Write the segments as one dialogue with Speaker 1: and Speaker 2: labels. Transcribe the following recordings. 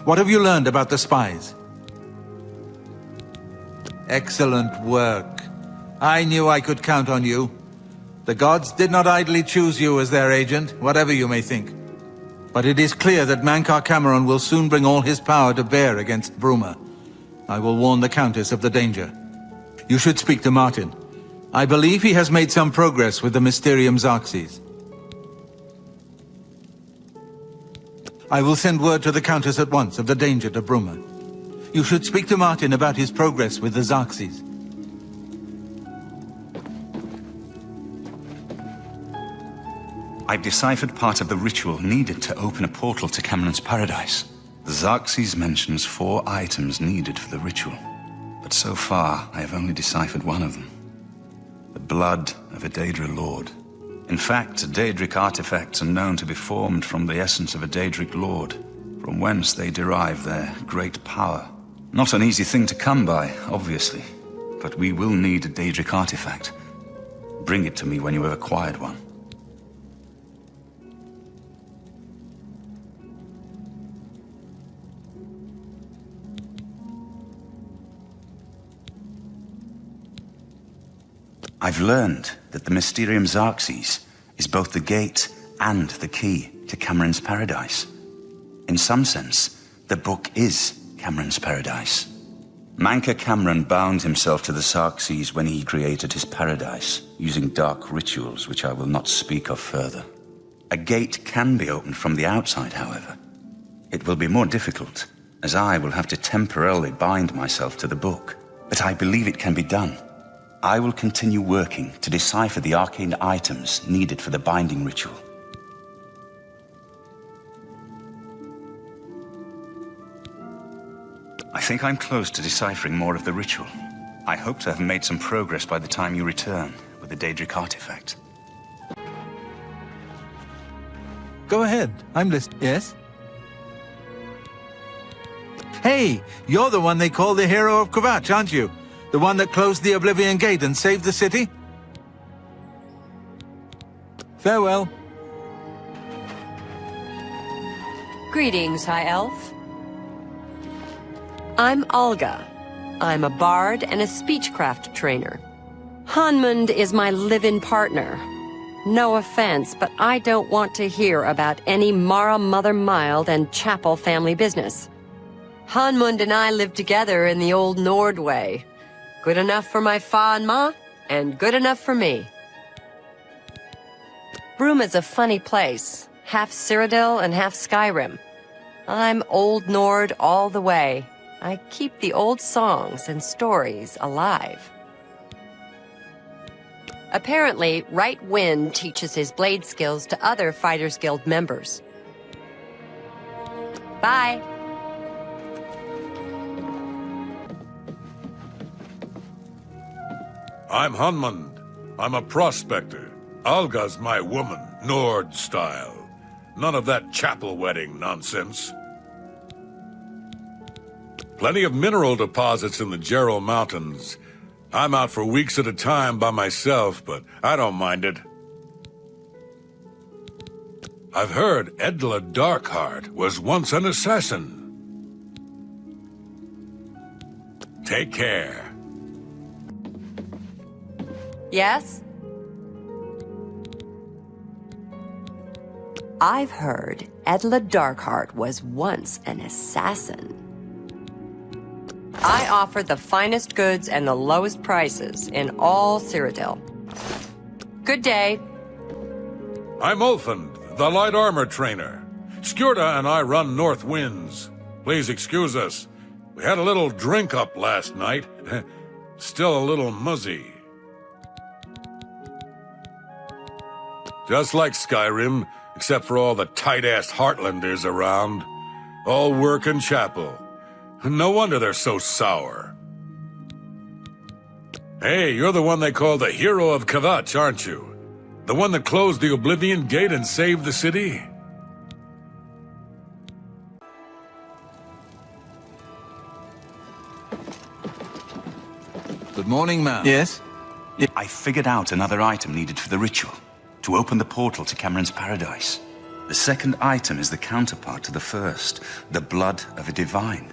Speaker 1: What have you learned about the spies? Excellent work. I knew I could count on you. The gods did not idly choose you as their agent, whatever you may think. But it is clear that Mankar Cameron will soon bring all his power to bear against Bruma. I will warn the Countess of the danger. You should speak to Martin. I believe he has made some progress with the Mysterium Xarxes. I will send word to the Countess at once of the danger to Bruma. You should speak to Martin about his progress with the Xarxes.
Speaker 2: I've deciphered part of the ritual needed to open a portal to Cameron's paradise. The Xarxes mentions 4 items needed for the ritual, but so far I have only deciphered one of them. The blood of a Daedra Lord. In fact, Daedric artifacts are known to be formed from the essence of a Daedric Lord, from whence they derive their great power. Not an easy thing to come by, obviously, but we will need a Daedric artifact. Bring it to me when you have acquired one. I've learned that the Mysterium Xarxes is both the gate and the key to Cameron's paradise. In some sense, the book is Cameron's paradise. Mankar Cameron bound himself to the Xarxes when he created his paradise, using dark rituals which I will not speak of further. A gate can be opened from the outside, however. It will be more difficult, as I will have to temporarily bind myself to the book, but I believe it can be done. I will continue working to decipher the arcane items needed for the binding ritual. I think I'm close to deciphering more of the ritual. I hope to have made some progress by the time you return with the Daedric artifact.
Speaker 1: Go ahead, I'm listening. Yes? Hey, you're the one they call the hero of Kvatch, aren't you? The one that closed the Oblivion Gate and saved the city? Farewell.
Speaker 3: Greetings, High Elf. I'm Olga. I'm a bard and a speechcraft trainer. Hanmund is my live-in partner. No offense, but I don't want to hear about any Mara Mother Mild and Chapel family business. Hanmund and I lived together in the old Nord way. Good enough for my fa and ma, and good enough for me. Bruma's a funny place, half Cyrodiil and half Skyrim. I'm Old Nord all the way. I keep the old songs and stories alive. Apparently, Right Wind teaches his blade skills to other Fighters Guild members. Bye.
Speaker 4: I'm Hanmund. I'm a prospector. Alga's my woman, Nord style. None of that chapel wedding nonsense. Plenty of mineral deposits in the Gerald Mountains. I'm out for weeks at a time by myself, but I don't mind it. I've heard Edla Darkheart was once an assassin. Take care.
Speaker 3: Yes? I've heard Edla Darkheart was once an assassin. I offer the finest goods and the lowest prices in all Cyrodiil. Good day.
Speaker 4: I'm Ulfund, the light armor trainer. Skjorda and I run North Winds. Please excuse us. We had a little drink up last night. Still a little muzzy. Just like Skyrim, except for all the tight-ass Heartlanders around. All work and chapel. No wonder they're so sour. Hey, you're the one they call the hero of Kvatch, aren't you? The one that closed the Oblivion Gate and saved the city?
Speaker 1: Good morning, ma'am. Yes?
Speaker 2: I figured out another item needed for the ritual, to open the portal to Cameron's paradise. The second item is the counterpart to the first, the blood of a divine.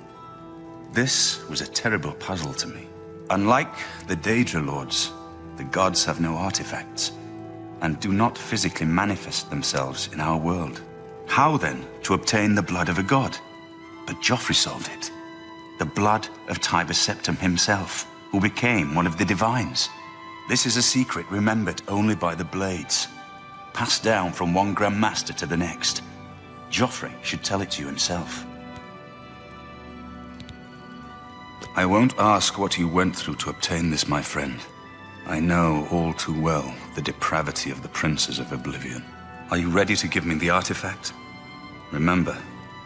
Speaker 2: This was a terrible puzzle to me. Unlike the Daedra Lords, the gods have no artifacts, and do not physically manifest themselves in our world. How then to obtain the blood of a god? But Joffrey solved it. The blood of Tiber Septim himself, who became one of the divines. This is a secret remembered only by the Blades, passed down from one Grand Master to the next. Joffrey should tell it to you himself. I won't ask what you went through to obtain this, my friend. I know all too well the depravity of the princes of Oblivion. Are you ready to give me the artifact? Remember,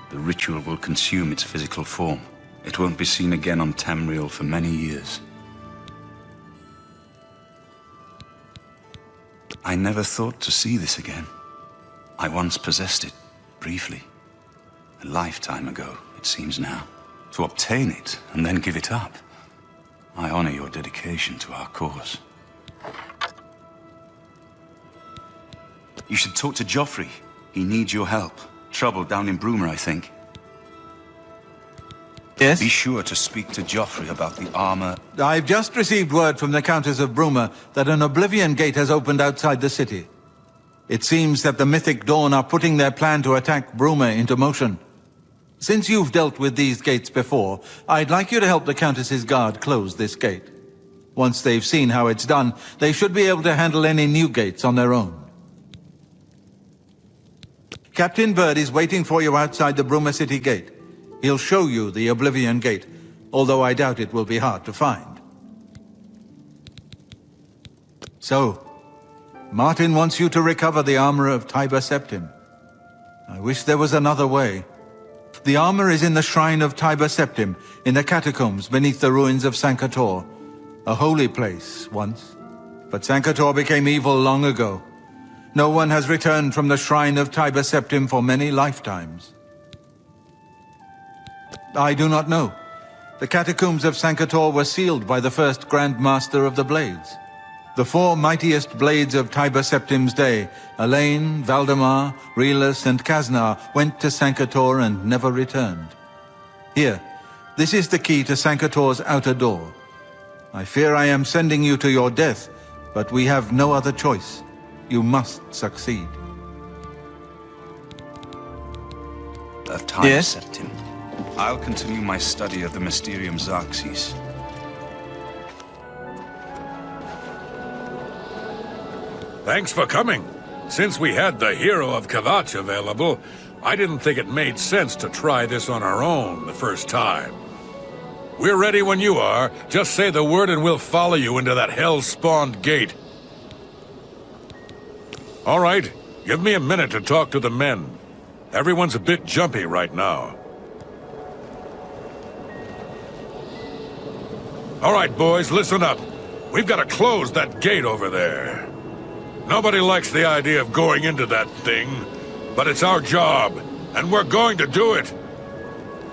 Speaker 2: the ritual will consume its physical form. It won't be seen again on Tamriel for many years. I never thought to see this again. I once possessed it, briefly. A lifetime ago, it seems now. To obtain it and then give it up. I honor your dedication to our cause. You should talk to Joffrey. He needs your help. Trouble down in Bruma, I think.
Speaker 1: Yes?
Speaker 2: Be sure to speak to Joffrey about the armor.
Speaker 1: I've just received word from the Countess of Bruma that an Oblivion gate has opened outside the city. It seems that the Mythic Dawn are putting their plan to attack Bruma into motion. Since you've dealt with these gates before, I'd like you to help the Countess's guard close this gate. Once they've seen how it's done, they should be able to handle any new gates on their own. Captain Bird is waiting for you outside the Bruma City gate. He'll show you the Oblivion gate, although I doubt it will be hard to find. So, Martin wants you to recover the armor of Tiber Septim. I wish there was another way. The armor is in the shrine of Tiber Septim, in the catacombs beneath the ruins of Sankator. A holy place, once. But Sankator became evil long ago. No one has returned from the shrine of Tiber Septim for many lifetimes. I do not know. The catacombs of Sankator were sealed by the first Grand Master of the Blades. The four mightiest blades of Tiber Septim's day, Elaine, Valdemar, Relas, and Kaznar, went to Sankator and never returned. Here, this is the key to Sankator's outer door. I fear I am sending you to your death, but we have no other choice. You must succeed.
Speaker 2: Of Tiber
Speaker 1: Yes?
Speaker 2: Septim. I'll continue my study of the Mysterium Xarxes.
Speaker 4: Thanks for coming. Since we had the hero of Kavach available, I didn't think it made sense to try this on our own the first time. We're ready when you are. Just say the word and we'll follow you into that hell-spawned gate. All right, give me a minute to talk to the men. Everyone's a bit jumpy right now. All right, boys, listen up. We've got to close that gate over there. Nobody likes the idea of going into that thing, but it's our job, and we're going to do it.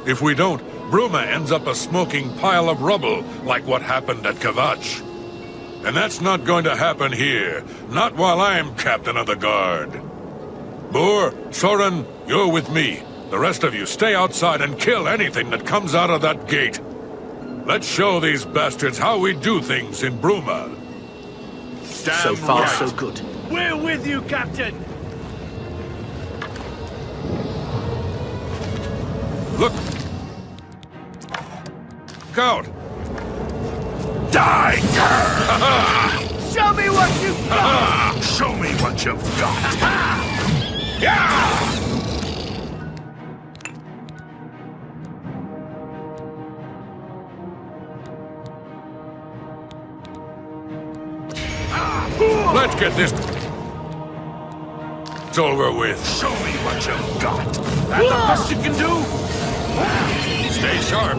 Speaker 4: If we don't, Bruma ends up a smoking pile of rubble, like what happened at Kavach. And that's not going to happen here, not while I'm captain of the guard. Boor, Soren, you're with me. The rest of you stay outside and kill anything that comes out of that gate. Let's show these bastards how we do things in Bruma.
Speaker 5: So far,
Speaker 4: right.
Speaker 5: so good.
Speaker 6: We're with you, Captain!
Speaker 4: Look out! Die!
Speaker 6: Show me what you've got!
Speaker 4: Show me what you've got! Yeah! Let's get this over with. Show me what you've got. That the best you can do? Stay sharp.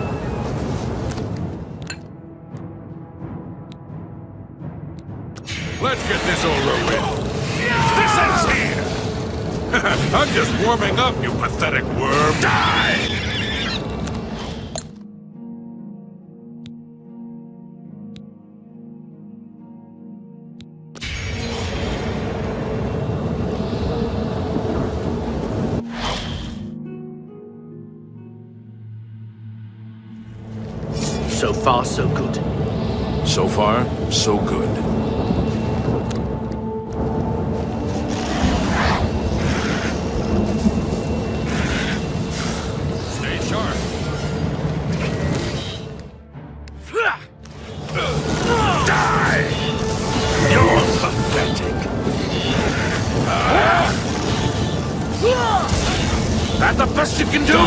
Speaker 4: Let's get this over with. This ends here. I'm just warming up, you pathetic worm. Die!
Speaker 5: So far, so good.
Speaker 4: So far, so good. Stay sharp. Die! You're pathetic. That the best you can do?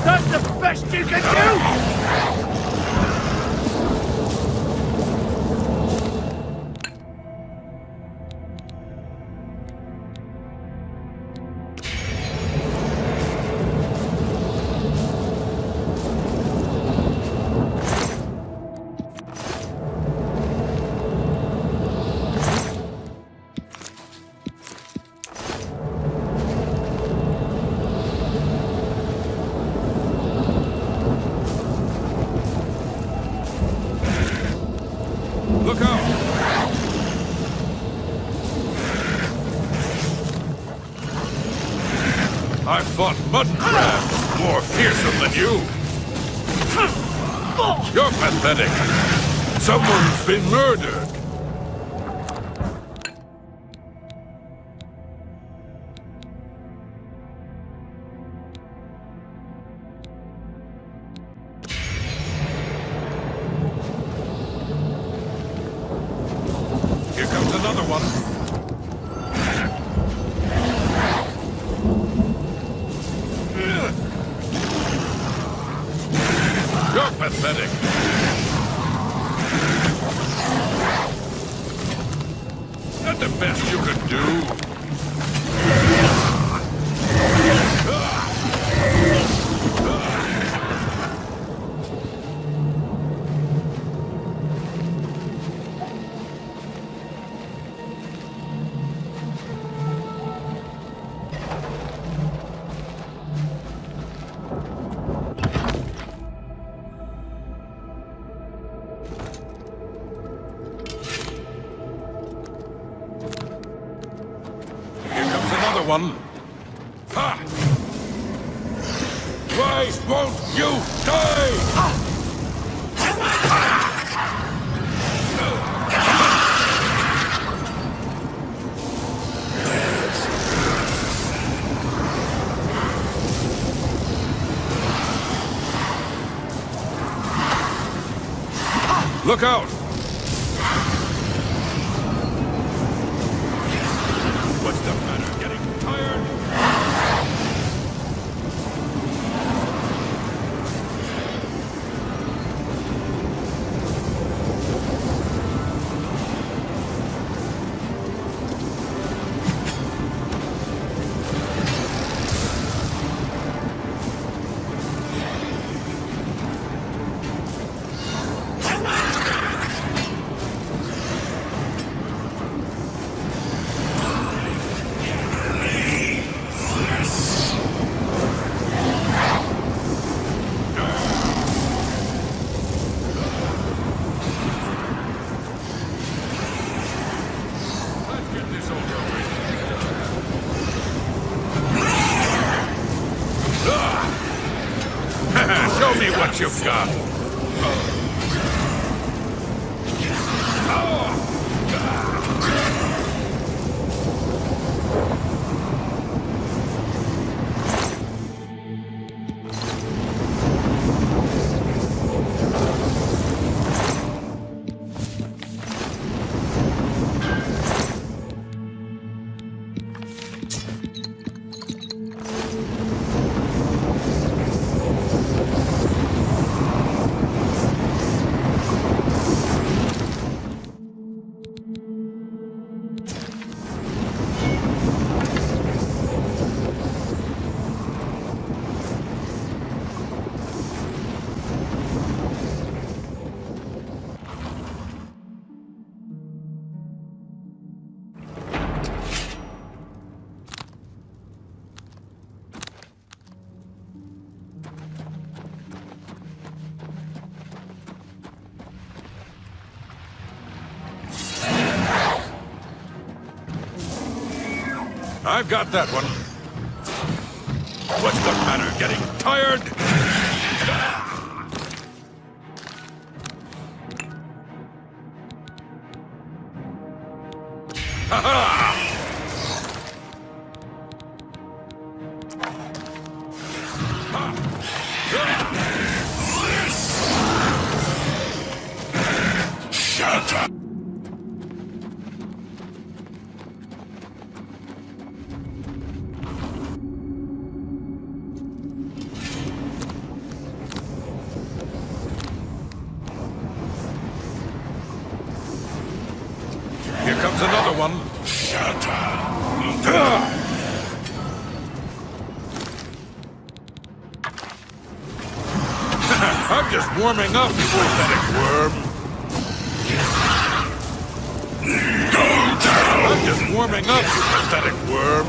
Speaker 6: That's the best you can do!
Speaker 4: Look out! I fought mud crabs more fearsome than you. You're pathetic. Someone's been murdered. Here comes another one. You're pathetic. Not the best you could do. Another one. Ha! Why won't you die? Look out! What's the matter? Getting tired? Show me what you've got. I've got that one. What's the matter? Getting tired? Ha-ha! Shut up! Here comes another one. Shut up! I'm just warming up, you pathetic worm. I'm just warming up, you pathetic worm.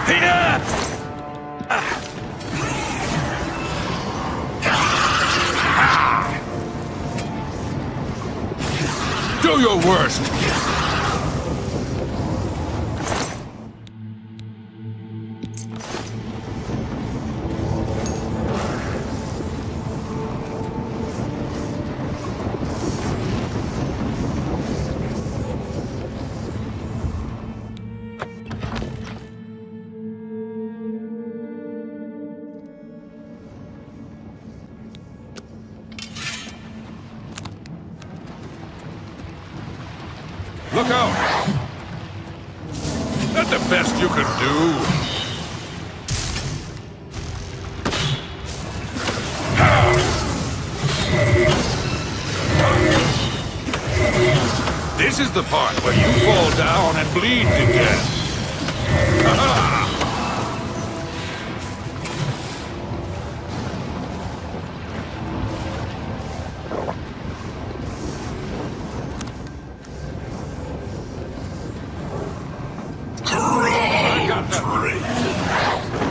Speaker 4: Here! Do your worst! Look out! That's the best you can do. This is the part where you fall down and bleed to death. Ha-ha!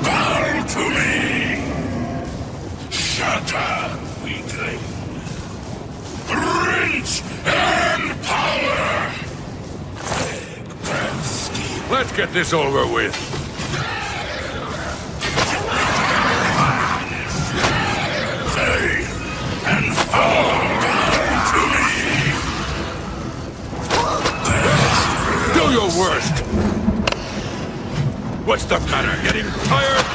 Speaker 7: Bow to me! Shut up, weakling! Reach and power! Big breath scheme.
Speaker 4: Let's get this over with.
Speaker 7: Faith and fall to me!
Speaker 4: Do your worst. What's the matter? Getting tired?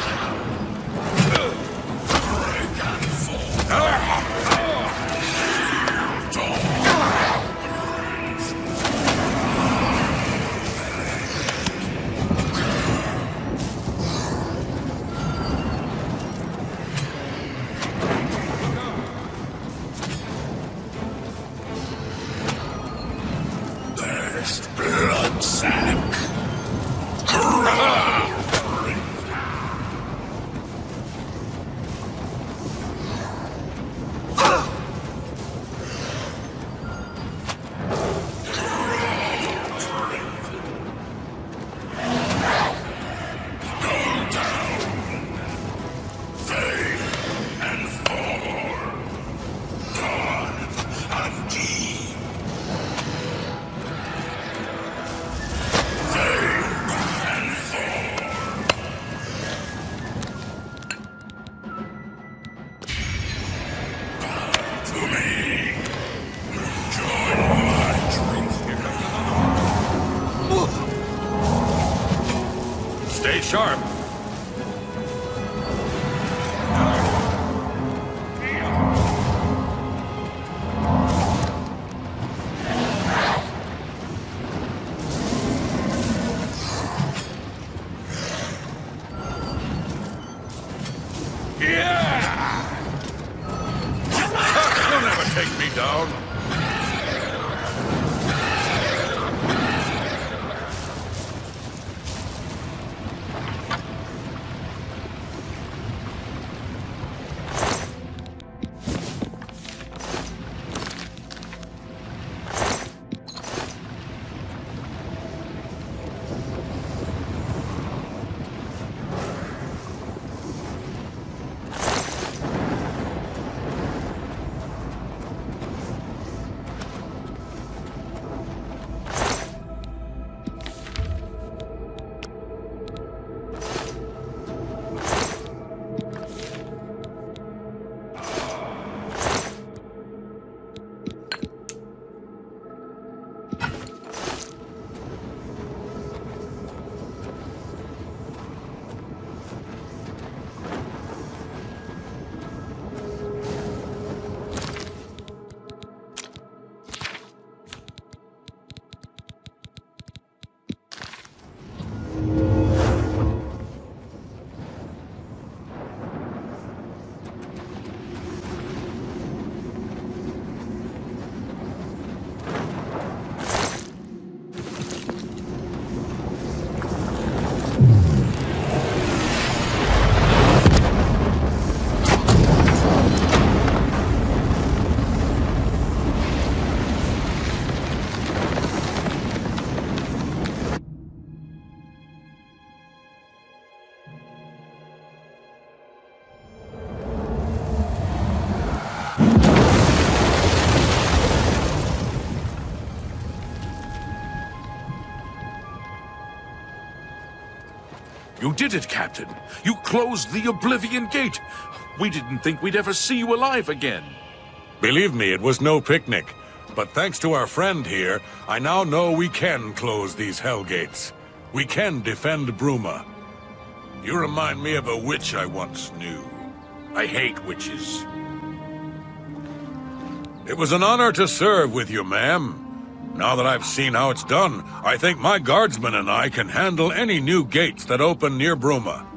Speaker 7: Best blood sack!
Speaker 4: Stay sharp. Yeah! You'll never take me down.
Speaker 5: You did it, Captain. You closed the Oblivion Gate. We didn't think we'd ever see you alive again.
Speaker 4: Believe me, it was no picnic. But thanks to our friend here, I now know we can close these hell gates. We can defend Bruma. You remind me of a witch I once knew. I hate witches. It was an honor to serve with you, ma'am. Now that I've seen how it's done, I think my guardsmen and I can handle any new gates that open near Bruma.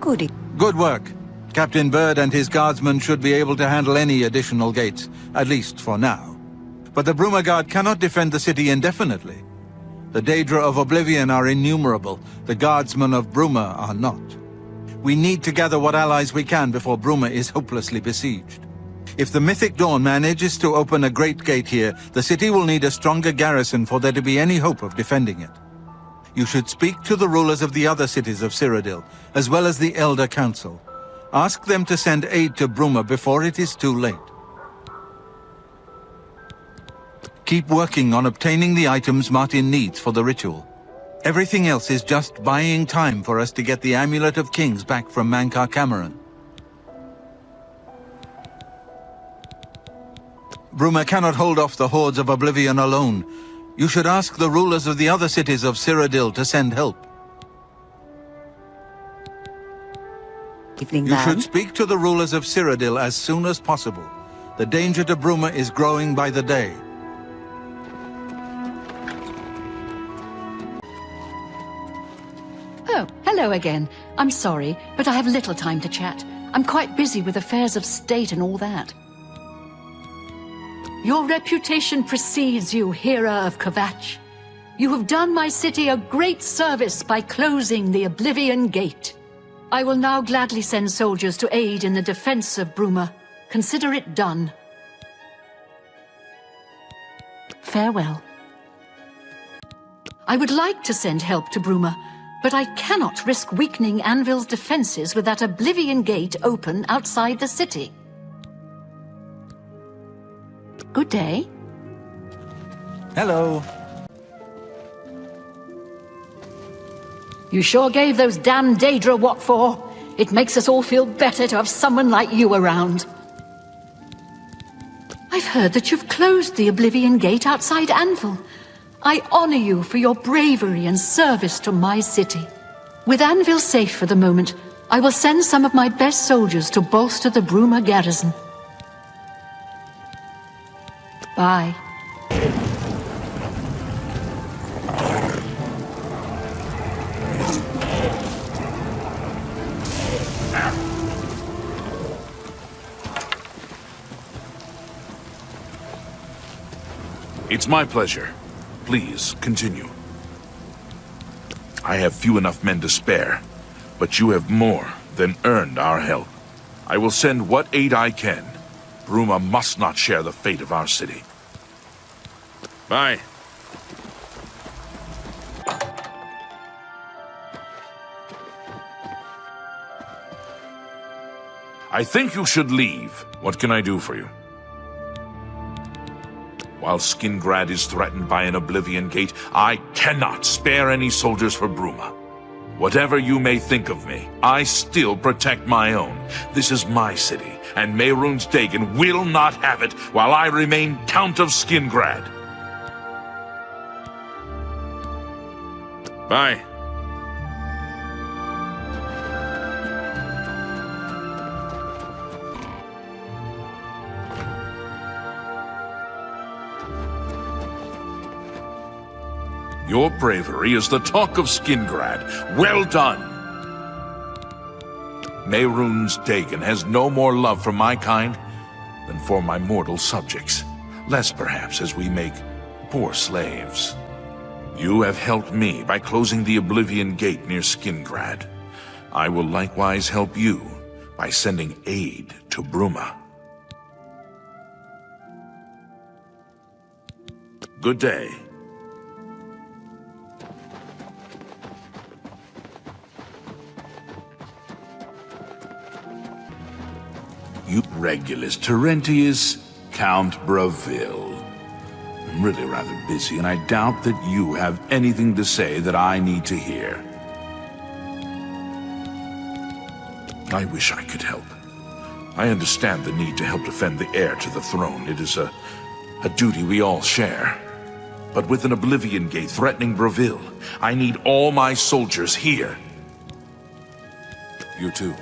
Speaker 3: Goody.
Speaker 1: Good work. Captain Bird and his guardsmen should be able to handle any additional gates, at least for now. But the Bruma Guard cannot defend the city indefinitely. The Daedra of Oblivion are innumerable, the guardsmen of Bruma are not. We need to gather what allies we can before Bruma is hopelessly besieged. If the Mythic Dawn manages to open a great gate here, the city will need a stronger garrison for there to be any hope of defending it. You should speak to the rulers of the other cities of Cyrodiil, as well as the Elder Council. Ask them to send aid to Bruma before it is too late. Keep working on obtaining the items Martin needs for the ritual. Everything else is just buying time for us to get the Amulet of Kings back from Mankar Cameron. Bruma cannot hold off the hordes of Oblivion alone. You should ask the rulers of the other cities of Cyrodiil to send help.
Speaker 3: Evening,
Speaker 1: You
Speaker 3: ma'am.
Speaker 1: should speak to the rulers of Cyrodiil as soon as possible. The danger to Bruma is growing by the day.
Speaker 8: Oh, hello again. I'm sorry, but I have little time to chat. I'm quite busy with affairs of state and all that. Your reputation precedes you, Hera of Kvatch. You have done my city a great service by closing the Oblivion Gate. I will now gladly send soldiers to aid in the defense of Bruma. Consider it done. Farewell. I would like to send help to Bruma, but I cannot risk weakening Anvil's defenses with that Oblivion Gate open outside the city. Good day.
Speaker 1: Hello.
Speaker 8: You sure gave those damn Daedra what for. It makes us all feel better to have someone like you around. I've heard that you've closed the Oblivion Gate outside Anvil. I honor you for your bravery and service to my city. With Anvil safe for the moment, I will send some of my best soldiers to bolster the Bruma garrison. Bye.
Speaker 5: It's my pleasure. Please, continue. I have few enough men to spare, but you have more than earned our help. I will send what aid I can. Bruma must not share the fate of our city. Bye. I think you should leave. What can I do for you? While Skingrad is threatened by an Oblivion Gate, I cannot spare any soldiers for Bruma. Whatever you may think of me, I still protect my own. This is my city, and Mehrunes Dagon will not have it while I remain Count of Skingrad. Bye. Your bravery is the talk of Skingrad. Well done! Mehrunes Dagon has no more love for my kind than for my mortal subjects. Less, perhaps, as we make poor slaves. You have helped me by closing the Oblivion Gate near Skingrad. I will likewise help you by sending aid to Bruma. Good day. You Regulus Terentius, Count Bravil. I'm really rather busy, and I doubt that you have anything to say that I need to hear. I wish I could help. I understand the need to help defend the heir to the throne. It is a duty we all share. But with an Oblivion Gate threatening Breville, I need all my soldiers here. You too.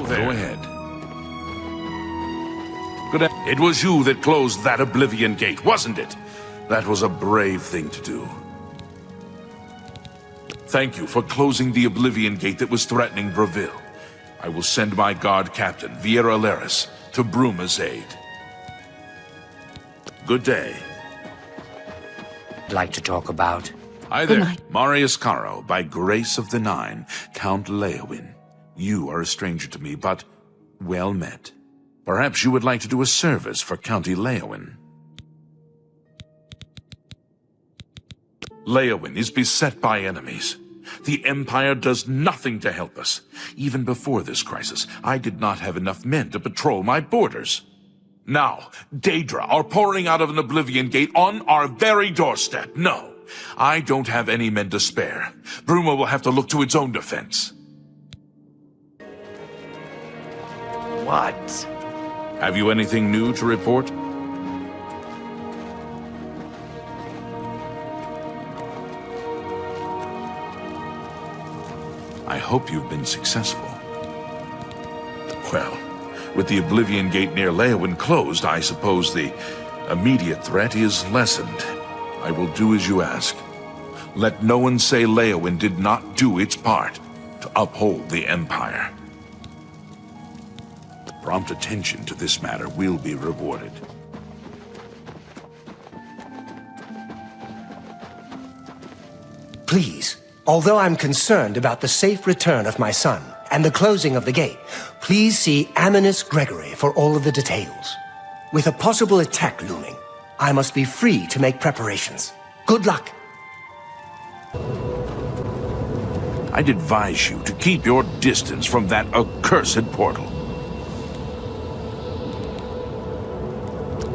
Speaker 5: Go ahead. It was you that closed that Oblivion Gate, wasn't it? That was a brave thing to do. Thank you for closing the Oblivion Gate that was threatening Breville. I will send my guard captain, Viera Laris, to Bruma's aid. Good day.
Speaker 9: Like to talk about?
Speaker 5: Hi there, Marius Caro, by grace of the Nine, Count Leowin. You are a stranger to me, but well met. Perhaps you would like to do a service for County Leowin. Leowin is beset by enemies. The Empire does nothing to help us. Even before this crisis, I did not have enough men to patrol my borders. Now, Daedra are pouring out of an Oblivion Gate on our very doorstep. No, I don't have any men to spare. Bruma will have to look to its own defense.
Speaker 9: What?
Speaker 5: Have you anything new to report? I hope you've been successful. Well, with the Oblivion Gate near Leowin closed, I suppose the immediate threat is lessened. I will do as you ask. Let no one say Leowin did not do its part to uphold the Empire. Prompt attention to this matter will be rewarded.
Speaker 10: Please, although I'm concerned about the safe return of my son and the closing of the gate, please see Aminus Gregory for all of the details. With a possible attack looming, I must be free to make preparations. Good luck.
Speaker 5: I'd advise you to keep your distance from that accursed portal.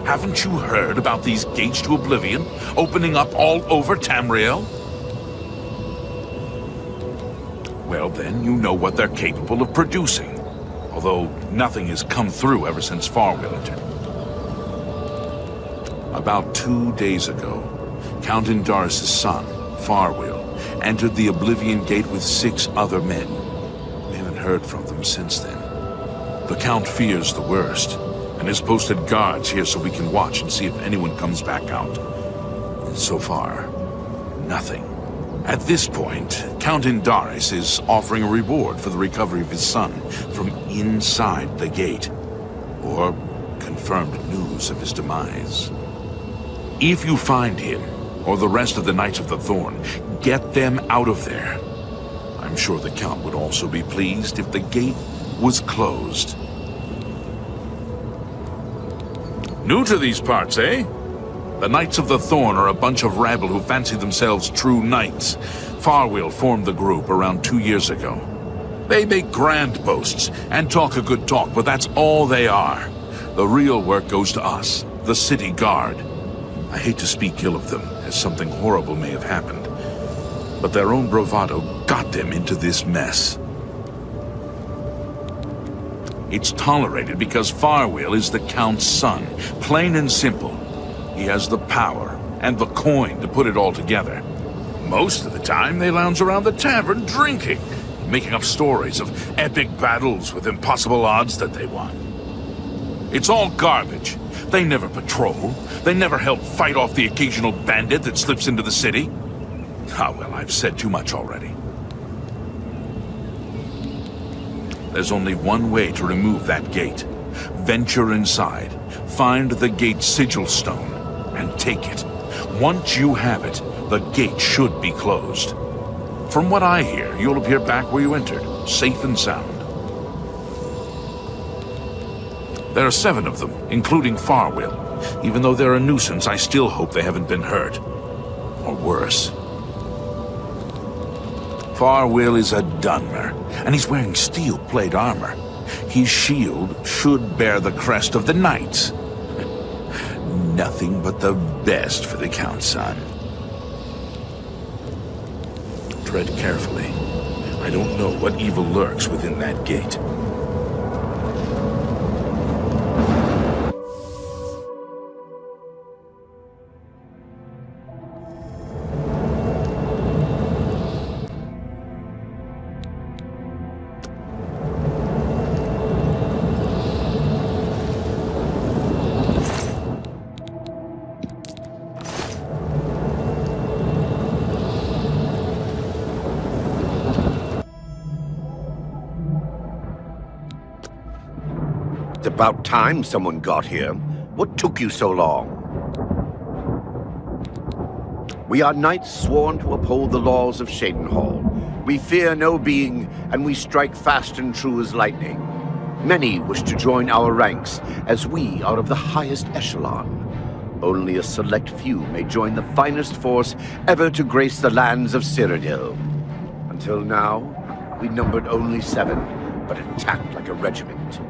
Speaker 5: Haven't you heard about these gates to Oblivion opening up all over Tamriel? Well, then you know what they're capable of producing. Although nothing has come through ever since Farwell entered. About 2 days ago, Count Indaris' son, Farwell, entered the Oblivion Gate with 6 other men. We haven't heard from them since then. The Count fears the worst, and has posted guards here so we can watch and see if anyone comes back out. So far, nothing. At this point, Count Indaris is offering a reward for the recovery of his son from inside the gate, or confirmed news of his demise. If you find him, or the rest of the Knights of the Thorn, get them out of there. I'm sure the Count would also be pleased if the gate was closed. New to these parts, eh? The Knights of the Thorn are a bunch of rabble who fancy themselves true knights. Farwell formed the group around 2 years ago. They make grand boasts and talk a good talk, but that's all they are. The real work goes to us, the city guard. I hate to speak ill of them, as something horrible may have happened. But their own bravado got them into this mess. It's tolerated because Farwell is the Count's son. Plain and simple. He has the power and the coin to put it all together. Most of the time, they lounge around the tavern drinking, making up stories of epic battles with impossible odds that they won. It's all garbage. They never patrol. They never help fight off the occasional bandit that slips into the city. Ah, well, I've said too much already. There's only one way to remove that gate. Venture inside, find the gate sigil stone, and take it. Once you have it, the gate should be closed. From what I hear, you'll appear back where you entered, safe and sound. There are 7 of them, including Farwell. Even though they're a nuisance, I still hope they haven't been hurt. Or worse. Farwell is a Dunmer, and he's wearing steel-plate armor. His shield should bear the crest of the Knights. Nothing but the best for the Count's son. Tread carefully. I don't know what evil lurks within that gate.
Speaker 6: It's about time someone got here. What took you so long? We are knights sworn to uphold the laws of Shadenhall. We fear no being, and we strike fast and true as lightning. Many wish to join our ranks, as we are of the highest echelon. Only a select few may join the finest force ever to grace the lands of Cyrodiil. Until now, we numbered only 7, but attacked like a regiment.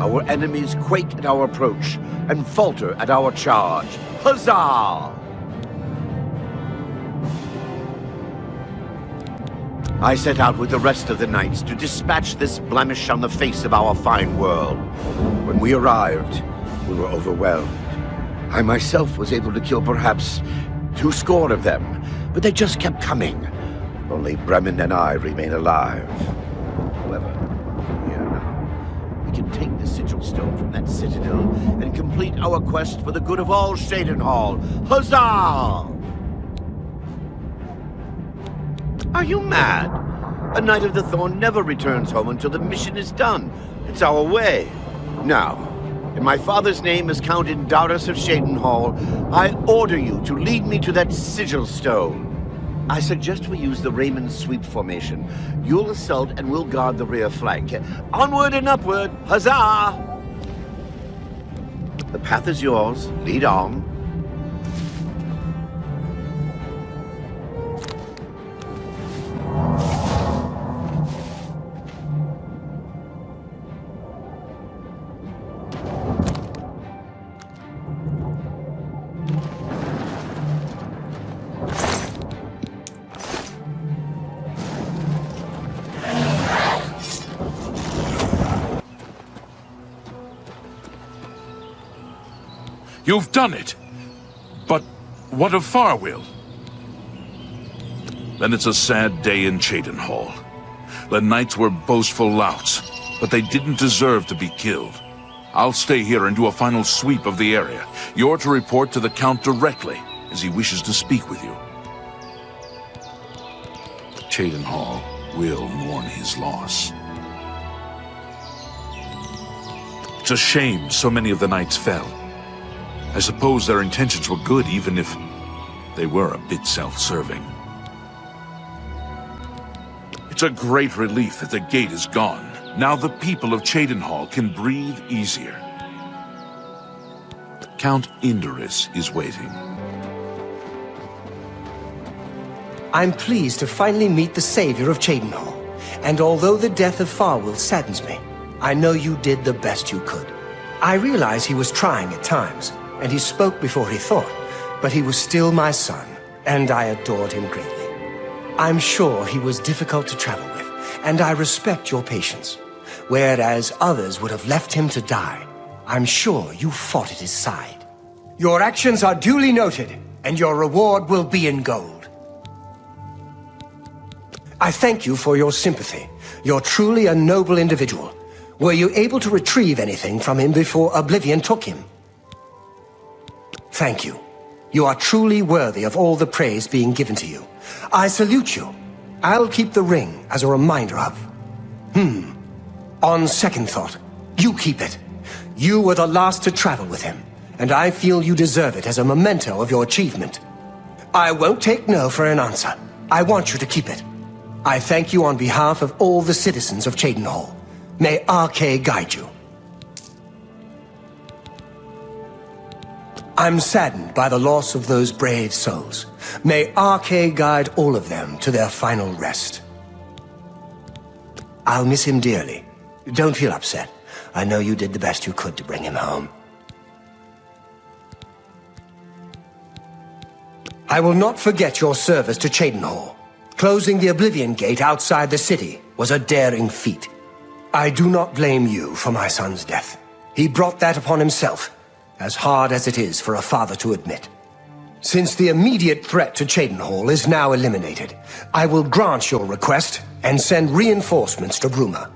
Speaker 6: Our enemies quake at our approach and falter at our charge. Huzzah! I set out with the rest of the knights to dispatch this blemish on the face of our fine world. When we arrived, we were overwhelmed. I myself was able to kill perhaps 2 score of them, but they just kept coming. Only Bremen and I remain alive. However, here now, we can take the sigil stone from that citadel and complete our quest for the good of all Shadenhall. Huzzah! Are you mad? A Knight of the Thorn never returns home until the mission is done. It's our way. Now, in my father's name as Count Indarus of Shadenhall, I order you to lead me to that sigil stone. I suggest we use the Raymond sweep formation. You'll assault and we'll guard the rear flank. Onward and upward! Huzzah! The path is yours. Lead on.
Speaker 5: You've done it! But what of Farwell? Then it's a sad day in Shadenhall. The knights were boastful louts, but they didn't deserve to be killed. I'll stay here and do a final sweep of the area. You're to report to the Count directly, as he wishes to speak with you. Shadenhall will mourn his loss. It's a shame so many of the knights fell. I suppose their intentions were good, even if they were a bit self-serving. It's a great relief that the gate is gone. Now the people of Shadenhall can breathe easier. Count Indarus is waiting.
Speaker 10: I'm pleased to finally meet the savior of Shadenhall. And although the death of Farwell saddens me, I know you did the best you could. I realize he was trying at times, and he spoke before he thought, but he was still my son, and I adored him greatly. I'm sure he was difficult to travel with, and I respect your patience. Whereas others would have left him to die, I'm sure you fought at his side. Your actions are duly noted, and your reward will be in gold. I thank you for your sympathy. You're truly a noble individual. Were you able to retrieve anything from him before Oblivion took him? Thank you. You are truly worthy of all the praise being given to you. I salute you. I'll keep the ring as a reminder of... On second thought, you keep it. You were the last to travel with him, and I feel you deserve it as a memento of your achievement. I won't take no for an answer. I want you to keep it. I thank you on behalf of all the citizens of Cheydinhal. May Archay guide you. I'm saddened by the loss of those brave souls. May Archay guide all of them to their final rest. I'll miss him dearly. Don't feel upset. I know you did the best you could to bring him home. I will not forget your service to Cheydinhal. Closing the Oblivion Gate outside the city was a daring feat. I do not blame you for my son's death. He brought that upon himself, as hard as it is for a father to admit. Since the immediate threat to Cheydinhal is now eliminated, I will grant your request and send reinforcements to Bruma.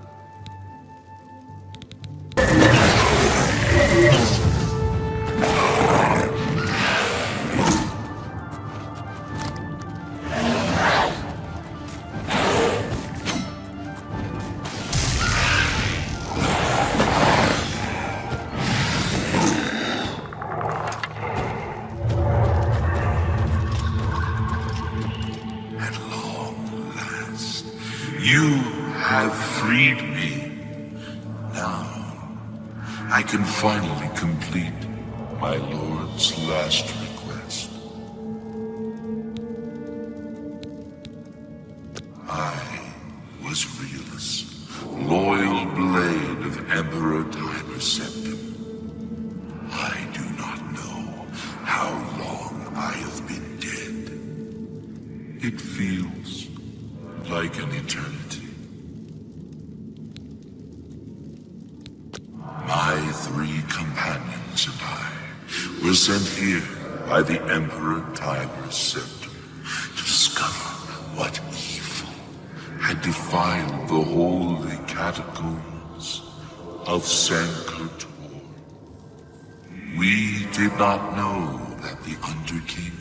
Speaker 5: You have freed me. Now, I can finally complete my lord's last request. I was Realus, loyal blade of Emperor Tiber Septim. I do not know how long I have been dead. It feels like an eternity. My three companions and I were sent here by the Emperor Tiber Septim to discover what evil had defiled the holy catacombs of Sankar-Tor. We did not know that the Underking,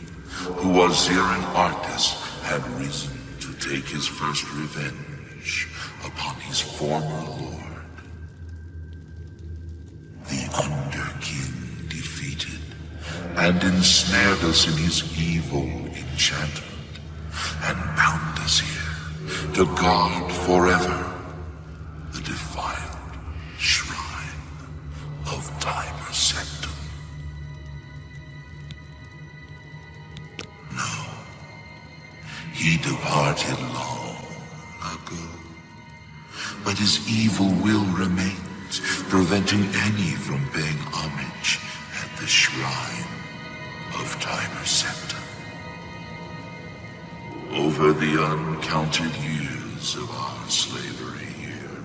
Speaker 5: who was Zirin Artis, had risen to take his first revenge upon his former lord. The Underking defeated and ensnared us in his evil enchantment and bound us here to guard forever the defiled shrine of Tiber Septim. No. He departed long ago, but his evil will remains, preventing any from paying homage at the shrine of Tiber Septim. Over the uncounted years of our slavery here,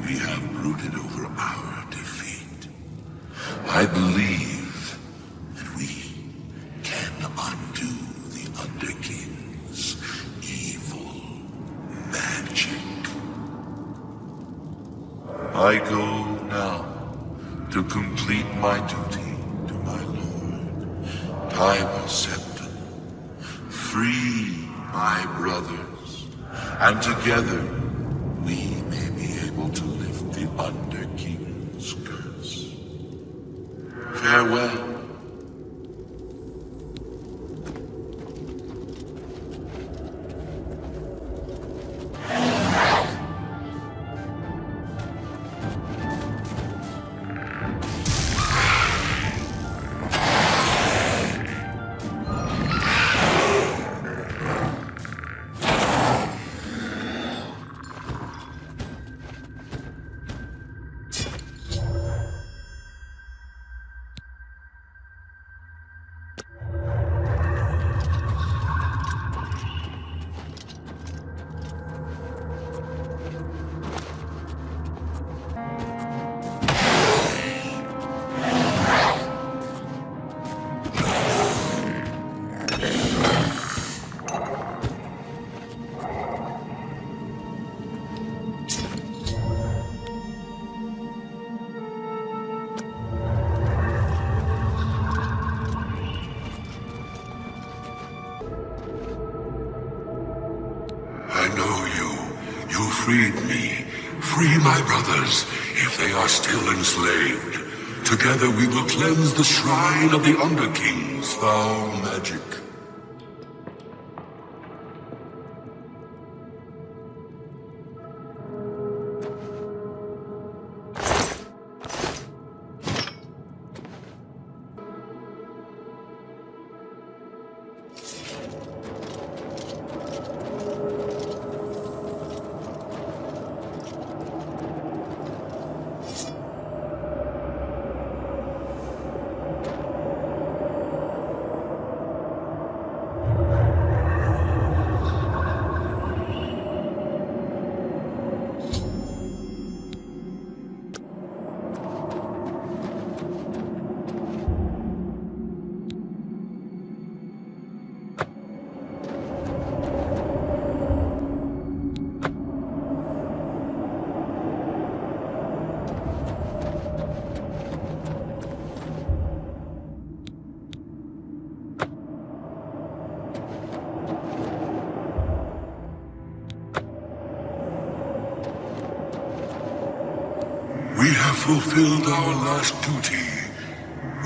Speaker 5: we have brooded over our defeat. I believe that we can undo the Underking's evil magic. I go now to complete my duty to my lord, Tiber Septim. Free my brothers, and together we may be able to lift the Underking's curse. Farewell.
Speaker 7: freed me. Free my brothers, if they are still enslaved. Together we will cleanse the shrine of the Underking's foul magic. We have fulfilled our last duty.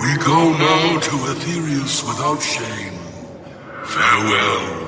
Speaker 7: We go now to Aetherius without shame. Farewell.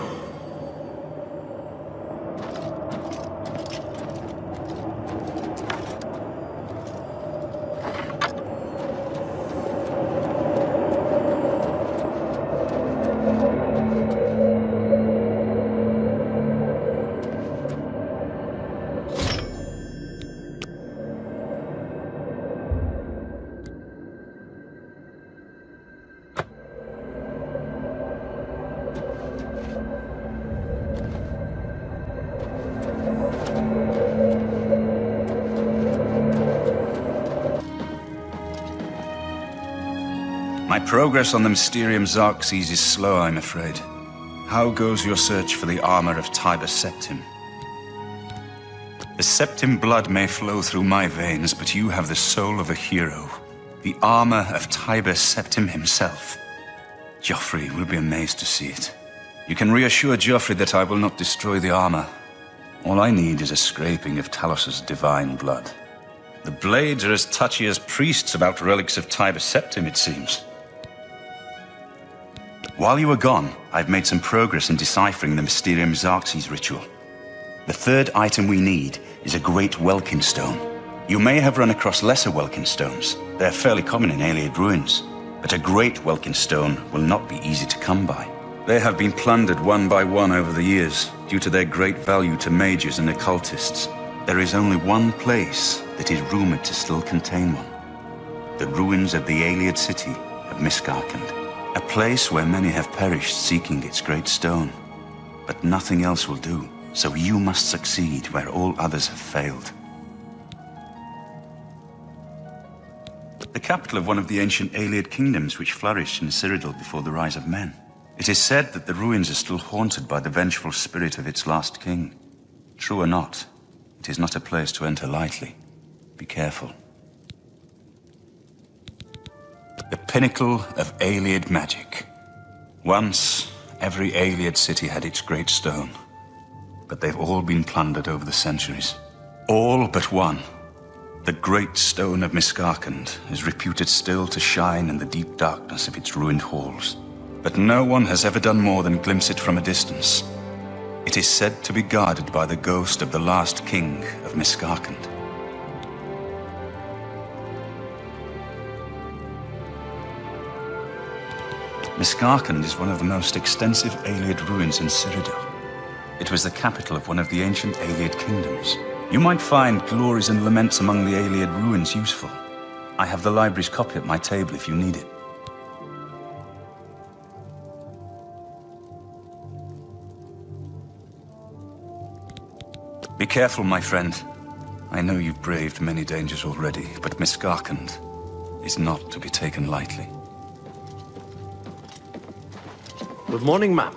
Speaker 2: My progress on the Mysterium Xerxes is slow, I'm afraid. How goes your search for the armor of Tiber Septim? The Septim blood may flow through my veins, but you have the soul of a hero. The armor of Tiber Septim himself. Joffrey will be amazed to see it. You can reassure Joffrey that I will not destroy the armor. All I need is a scraping of Talos's divine blood. The blades are as touchy as priests about relics of Tiber Septim, it seems. While you were gone, I've made some progress in deciphering the Mysterium Xerxes ritual. The third item we need is a great Welkin stone. You may have run across lesser Welkin stones. They're fairly common in Ayleid ruins. But a great Welkin stone will not be easy to come by. They have been plundered one by one over the years, due to their great value to mages and occultists. There is only one place that is rumored to still contain one. The ruins of the Ayleid city of Miskarkand. A place where many have perished seeking its great stone. But nothing else will do, so you must succeed where all others have failed. The capital of one of the ancient Ayleid kingdoms which flourished in Cyrodiil before the rise of men. It is said that the ruins are still haunted by the vengeful spirit of its last king. True or not, it is not a place to enter lightly. Be careful. The pinnacle of Ayleid magic. Once, every Ayleid city had its great stone. But they've all been plundered over the centuries. All but one. The great stone of Miskarkand is reputed still to shine in the deep darkness of its ruined halls. But no one has ever done more than glimpse it from a distance. It is said to be guarded by the ghost of the last king of Miskarkand. Miskarkand is one of the most extensive Ayleid ruins in Cyrodiil. It was the capital of one of the ancient Ayleid kingdoms. You might find glories and laments among the Ayleid ruins useful. I have the library's copy at my table if you need it. Be careful, my friend. I know you've braved many dangers already, but Miskarkand is not to be taken lightly.
Speaker 9: Good morning, ma'am.